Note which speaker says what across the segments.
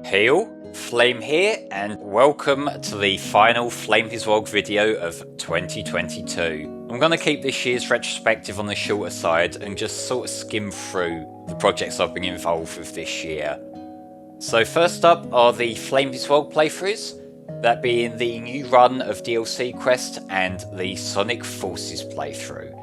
Speaker 1: Heyo, Flame here, and welcome to the final FlameHisWorld video of 2022. I'm going to keep this year's retrospective on the shorter side and just sort of skim through the projects I've been involved with this year. So first up are the FlameHisWorld playthroughs, that being the new run of DLC Quest and the Sonic Forces playthrough.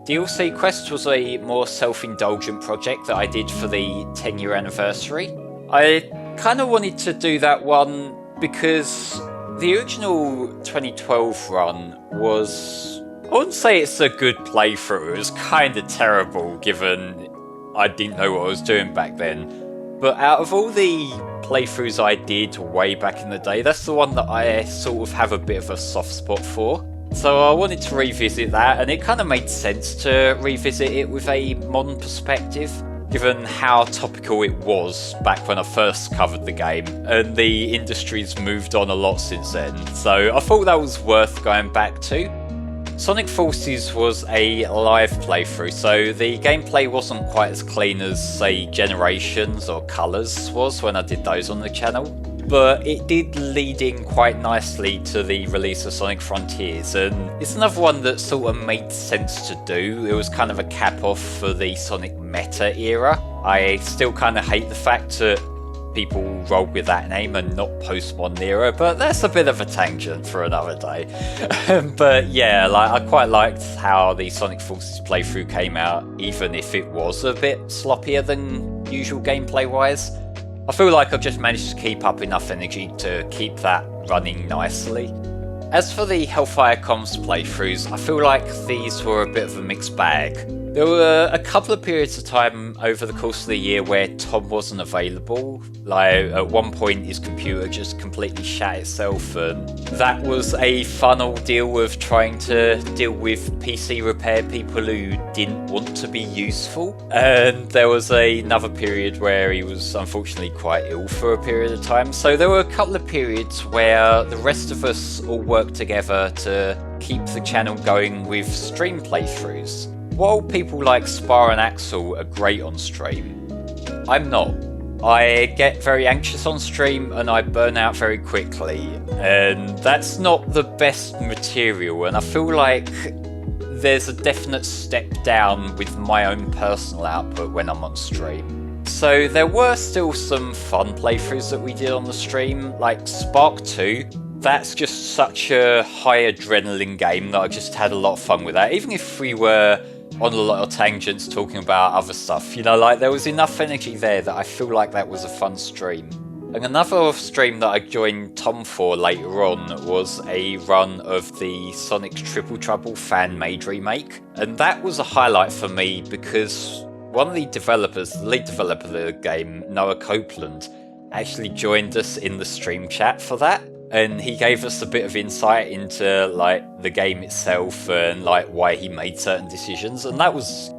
Speaker 1: DLC Quest was a more self-indulgent project that I did for the 10-year anniversary. I kind of wanted to do that one because the original 2012 run was, I wouldn't say it's a good playthrough, it was kind of terrible given I didn't know what I was doing back then. But out of all the playthroughs I did way back in the day, that's the one that I sort of have a bit of a soft spot for. So I wanted to revisit that, and it kind of made sense to revisit it with a modern perspective, given how topical it was back when I first covered the game, and the industry's moved on a lot since then, so I thought that was worth going back to. Sonic Forces was a live playthrough, so the gameplay wasn't quite as clean as, say, Generations or Colours was when I did those on the channel, but it did lead in quite nicely to the release of Sonic Frontiers, and it's another one that sort of made sense to do. It was kind of a cap-off for the Sonic meta era. I still kind of hate the fact that people roll with that name and not post-modern era, but that's a bit of a tangent for another day. But yeah, I quite liked how the Sonic Forces playthrough came out, even if it was a bit sloppier than usual gameplay-wise. I feel like I've just managed to keep up enough energy to keep that running nicely. As for the HellfireComms playthroughs, I feel like these were a bit of a mixed bag. There were a couple of periods of time over the course of the year where Tom wasn't available. Like, at one point his computer just completely shat itself, and that was a fun ordeal of trying to deal with PC repair people who didn't want to be useful. And there was another period where he was unfortunately quite ill for a period of time. So there were a couple of periods where the rest of us all worked together to keep the channel going with stream playthroughs. While people like Spar and Axel are great on stream, I'm not. I get very anxious on stream and I burn out very quickly, and that's not the best material, and I feel like there's a definite step down with my own personal output when I'm on stream. So there were still some fun playthroughs that we did on the stream, like Spark 2. That's just such a high adrenaline game that I just had a lot of fun with that, even if we were on a lot of tangents talking about other stuff, you know, like there was enough energy there that I feel like that was a fun stream. And another stream that I joined Tom for later on was a run of the Sonic Triple Trouble fan-made remake, and that was a highlight for me because one of the developers, the lead developer of the game, Noah Copeland, actually joined us in the stream chat for that. And he gave us a bit of insight into like the game itself and like why he made certain decisions, and that was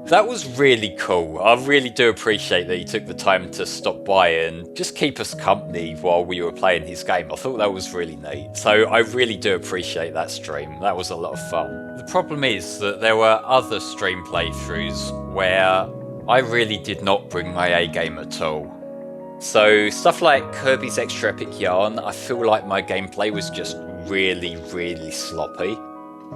Speaker 1: really cool. I really do appreciate that he took the time to stop by and just keep us company while we were playing his game. I thought that was really neat. So I really do appreciate that stream. That was a lot of fun. The problem is that there were other stream playthroughs where I really did not bring my A game at all. So stuff like Kirby's Extra Epic Yarn, I feel like my gameplay was just really sloppy.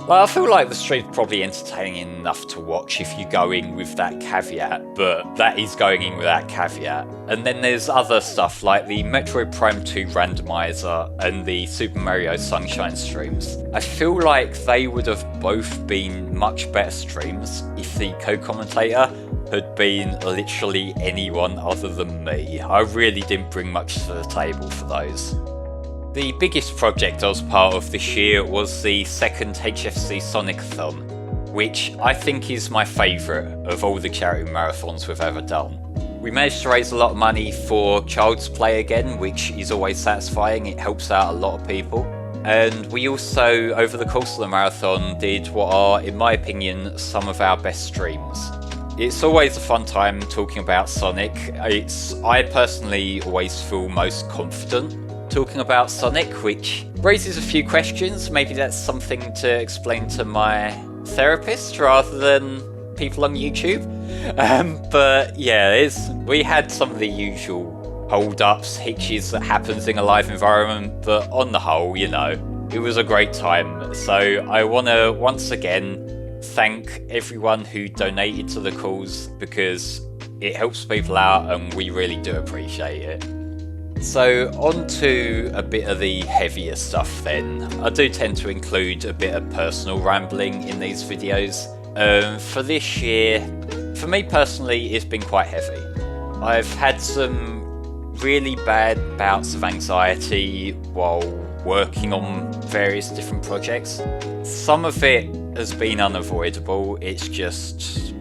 Speaker 1: Like, I feel like the stream's probably entertaining enough to watch if you go in with that caveat, but that is going in with that caveat. And then there's other stuff like the Metroid Prime 2 randomizer and the Super Mario Sunshine streams. I feel like they would have both been much better streams if the co-commentator had been literally anyone other than me. I really didn't bring much to the table for those. The biggest project I was part of this year was the second HFC Sonic-thon, which I think is my favourite of all the charity marathons we've ever done. We managed to raise a lot of money for Child's Play again, which is always satisfying. It helps out a lot of people. And we also, over the course of the marathon, did what are, in my opinion, some of our best streams. It's always a fun time talking about Sonic. I personally always feel most confident talking about Sonic, which raises a few questions. Maybe that's something to explain to my therapist rather than people on YouTube. But yeah, we had some of the usual hold-ups, hitches that happens in a live environment, but on the whole, you know, it was a great time. So I want to once again thank everyone who donated to the cause, because it helps people out and we really do appreciate it. So on to a bit of the heavier stuff then. I do tend to include a bit of personal rambling in these videos. For this year, for me personally, it's been quite heavy. I've had some really bad bouts of anxiety while working on various different projects. Some of it has been unavoidable. It's just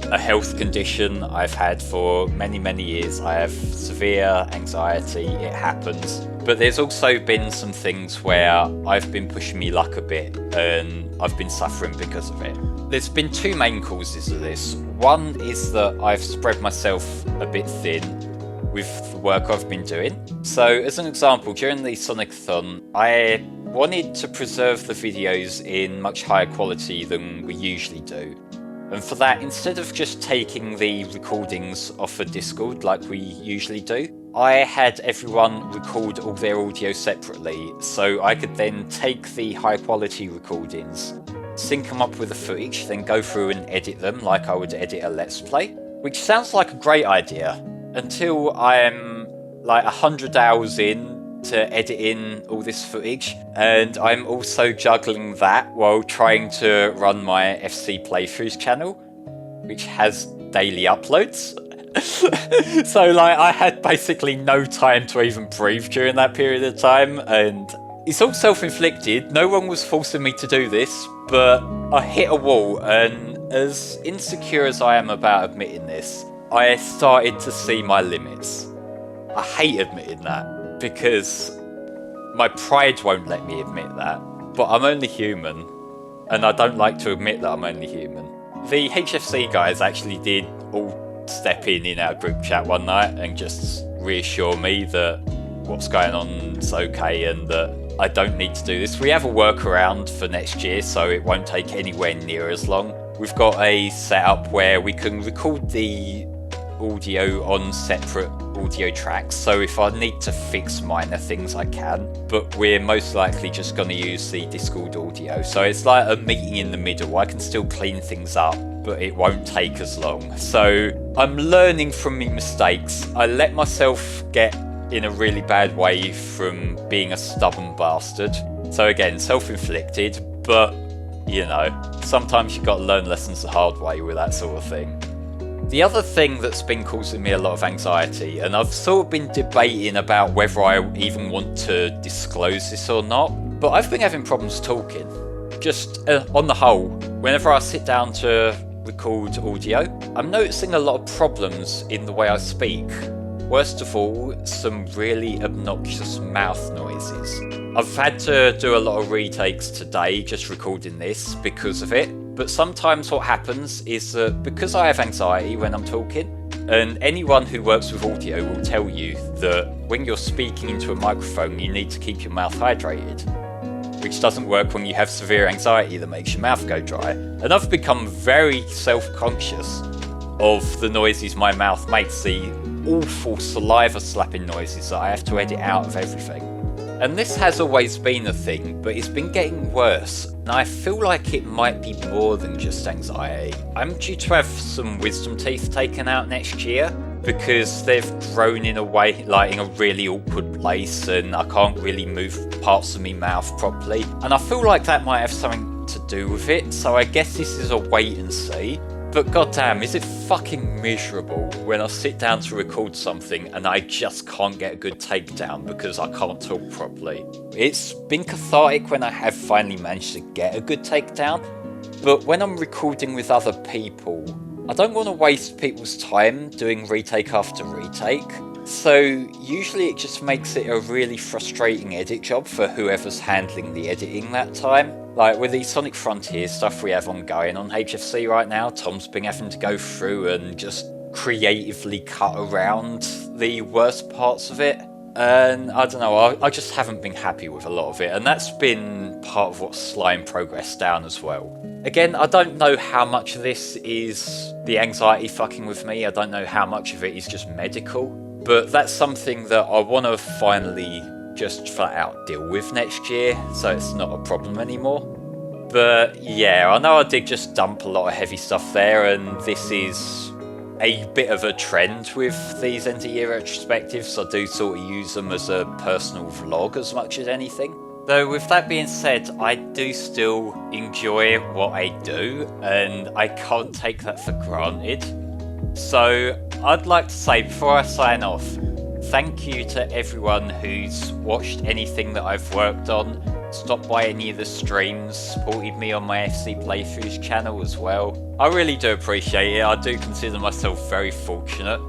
Speaker 1: a health condition I've had for many years. I have severe anxiety, it happens. But there's also been some things where I've been pushing my luck a bit and I've been suffering because of it. There's been two main causes of this. One is that I've spread myself a bit thin with the work I've been doing. So as an example, during the Sonic-a-thon, I wanted to preserve the videos in much higher quality than we usually do. And for that, instead of just taking the recordings off of Discord like we usually do, I had everyone record all their audio separately, so I could then take the high quality recordings, sync them up with the footage, then go through and edit them like I would edit a Let's Play. Which sounds like a great idea, until I'm like 100 hours in to edit in all this footage, and I'm also juggling that while trying to run my FC playthroughs channel, which has daily uploads. So like I had basically no time to even breathe during that period of time, and it's all self-inflicted. No one was forcing me to do this, but I hit a wall, and as insecure as I am about admitting this, I started to see my limits. I hate admitting that, because my pride won't let me admit that, but I'm only human, and I don't like to admit that I'm only human. The HFC guys actually did all step in our group chat one night and just reassure me that what's going on is okay and that I don't need to do this. We have a workaround for next year, so it won't take anywhere near as long. We've got a setup where we can record the audio on separate audio tracks, so if I need to fix minor things I can, but we're most likely just going to use the Discord audio, so it's like a meeting in the middle. I can still clean things up, but it won't take as long. So I'm learning from my mistakes. I let myself get in a really bad way from being a stubborn bastard, so again, self-inflicted, but you know, sometimes you've got to learn lessons the hard way with that sort of thing. The other thing that's been causing me a lot of anxiety, and I've sort of been debating about whether I even want to disclose this or not, but I've been having problems talking. Just on the whole, whenever I sit down to record audio, I'm noticing a lot of problems in the way I speak. Worst of all, some really obnoxious mouth noises. I've had to do a lot of retakes today just recording this because of it. But sometimes what happens is that because I have anxiety when I'm talking, and anyone who works with audio will tell you that when you're speaking into a microphone you need to keep your mouth hydrated, which doesn't work when you have severe anxiety that makes your mouth go dry. And I've become very self-conscious of the noises my mouth makes, the awful saliva slapping noises that I have to edit out of everything. And this has always been a thing, but it's been getting worse, and I feel like it might be more than just anxiety. I'm due to have some wisdom teeth taken out next year, because they've grown in a way, like in a really awkward place, and I can't really move parts of my mouth properly. And I feel like that might have something to do with it, so I guess this is a wait and see. But goddamn, is it fucking miserable when I sit down to record something and I just can't get a good takedown because I can't talk properly. It's been cathartic when I have finally managed to get a good takedown, but when I'm recording with other people, I don't want to waste people's time doing retake after retake. So usually it just makes it a really frustrating edit job for whoever's handling the editing that time. Like with the Sonic Frontier stuff we have ongoing on HFC right now, Tom's been having to go through and just creatively cut around the worst parts of it. And I don't know, I just haven't been happy with a lot of it, and that's been part of what's slowing progress down as well. Again, I don't know how much of this is the anxiety fucking with me, I don't know how much of it is just medical, But that's something that I want to finally just flat out deal with next year, so it's not a problem anymore. But yeah, I know I did just dump a lot of heavy stuff there, and this is a bit of a trend with these end of year retrospectives. I do sort of use them as a personal vlog as much as anything. Though with that being said, I do still enjoy what I do, and I can't take that for granted. So I'd like to say before I sign off, thank you to everyone who's watched anything that I've worked on, stopped by any of the streams, supported me on my FC Playthroughs channel as well. I really do appreciate it. I do consider myself very fortunate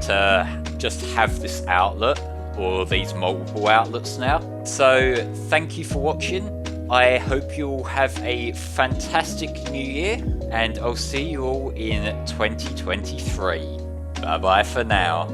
Speaker 1: to just have this outlet, or these multiple outlets now. So thank you for watching. I hope you all have a fantastic new year, and I'll see you all in 2023. Bye bye for now.